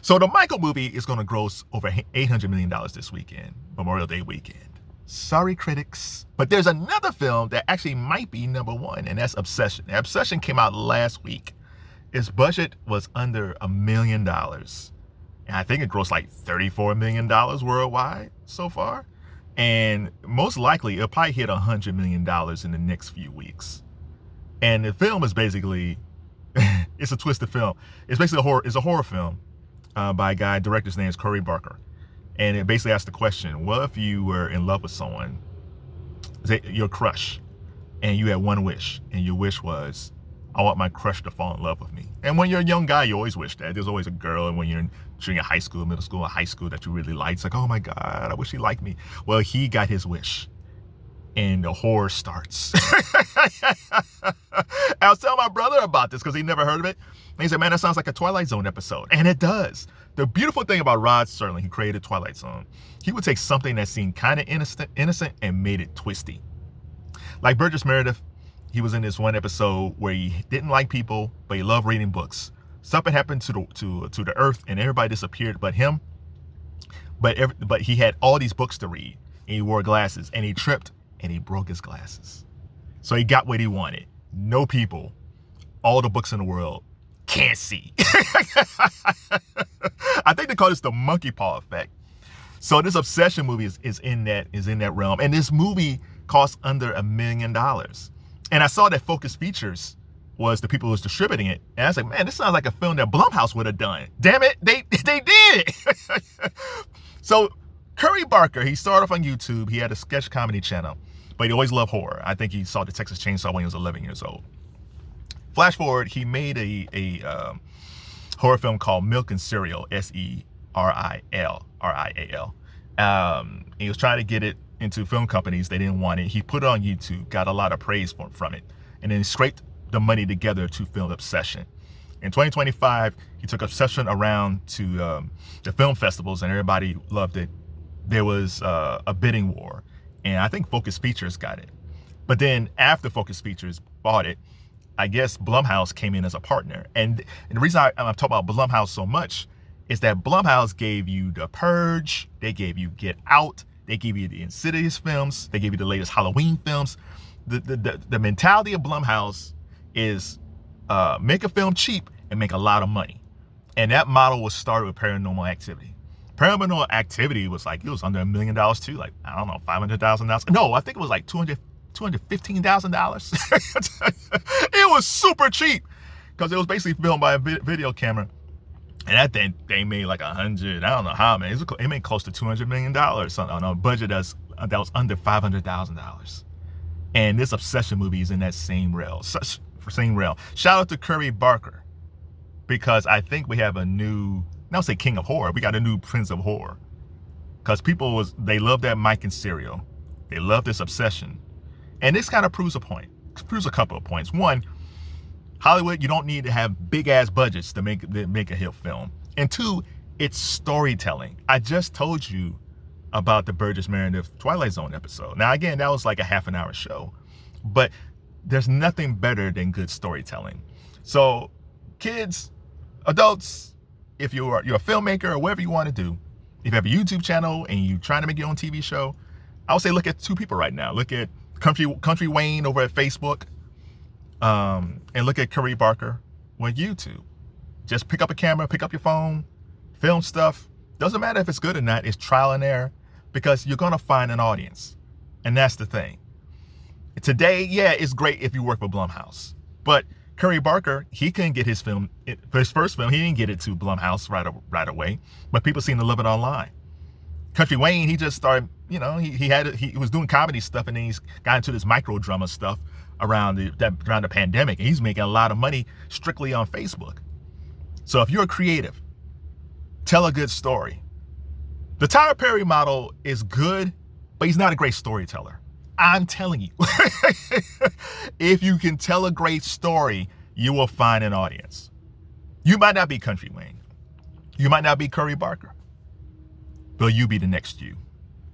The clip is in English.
So the Michael movie is going to gross over $800 million this weekend, Memorial Day weekend. Sorry, critics. But there's another film that actually might be number one, and that's Obsession. Obsession came out last week. Its budget was under $1 million. And I think it grossed like $34 million worldwide so far. And most likely, it'll probably hit $100 million in the next few weeks. And the film is basically, it's a twisted film. It's basically a horror film by a guy, director's name is Curry Barker. And it basically asks the question, what if you were in love with someone, your crush, and you had one wish, and your wish was, I want my crush to fall in love with me. And when you're a young guy, you always wish that. There's always a girl, and when you're in junior high school, middle school, or high school that you really like, it's like, oh my God, I wish he liked me. Well, he got his wish, and the horror starts. I was telling my brother about this because he never heard of it. And he said, man, that sounds like a Twilight Zone episode. And it does. The beautiful thing about Rod Serling, who created Twilight Zone, he would take something that seemed kind of innocent and made it twisty. Like Burgess Meredith, he was in this one episode where he didn't like people, but he loved reading books. Something happened to the earth and everybody disappeared but him. But he had all these books to read, and he wore glasses, and he tripped and he broke his glasses. So he got what he wanted. No people, all the books in the world, can't see. I think they call this the monkey paw effect. So this Obsession movie is in that realm. And this movie cost under $1 million. And I saw that Focus Features was the people who was distributing it. And I was like, man, this sounds like a film that Blumhouse would have done. Damn it, they did. So Curry Barker, he started off on YouTube. He had a sketch comedy channel, but he always loved horror. I think he saw the Texas Chainsaw when he was 11 years old. Flash forward, he made a horror film called Milk and Cereal, Serial. He was trying to get it into film companies. They didn't want it. He put it on YouTube, got a lot of praise from it, and then scraped the money together to film Obsession. In 2025, he took Obsession around to the film festivals, and everybody loved it. There was a bidding war, and I think Focus Features got it. But then after Focus Features bought it, I guess Blumhouse came in as a partner. And the reason I'm talking about Blumhouse so much is that Blumhouse gave you The Purge, they gave you Get Out, they gave you the Insidious films, they gave you the latest Halloween films. The mentality of Blumhouse is make a film cheap and make a lot of money. And that model was started with Paranormal Activity. Paranormal Activity was like, it was under $1 million too, like, I don't know, $500,000. No, I think it was like $215,000. It was super cheap because it was basically filmed by a video camera. And that thing, they made like 100, I don't know how, man. It made close to $200 million on a budget that was under $500,000. And this Obsession movie is in that same rail. Shout out to Curry Barker, because I think we have a new, not say king of horror, we got a new prince of horror. Because they love that Mike and Cereal. They love this Obsession. And this kind of proves a couple of points. One, Hollywood, you don't need to have big ass budgets to make a hit film. And two, it's storytelling. I just told you about the Burgess Meredith Twilight Zone episode. Now, again, that was like a half an hour show, but there's nothing better than good storytelling. So kids, adults, if you're a filmmaker or whatever you want to do, if you have a YouTube channel and you're trying to make your own TV show, I would say look at two people right now. Look at Country Wayne over at Facebook, and look at Curry Barker with YouTube. Just pick up a camera, pick up your phone, film stuff. Doesn't matter if it's good or not, it's trial and error, because you're gonna find an audience. And that's the thing. Today, yeah, it's great if you work with Blumhouse. But Curry Barker, he couldn't get his film, for his first film, he didn't get it to Blumhouse right away, but people seem to love it online. Country Wayne, he just started, he was doing comedy stuff, and then he's got into this micro drama stuff around the pandemic, and he's making a lot of money strictly on Facebook. So if you're a creative, tell a good story. The Tyler Perry model is good, but he's not a great storyteller. I'm telling you, if you can tell a great story, you will find an audience. You might not be Country Wayne. You might not be Curry Barker, but you be the next you.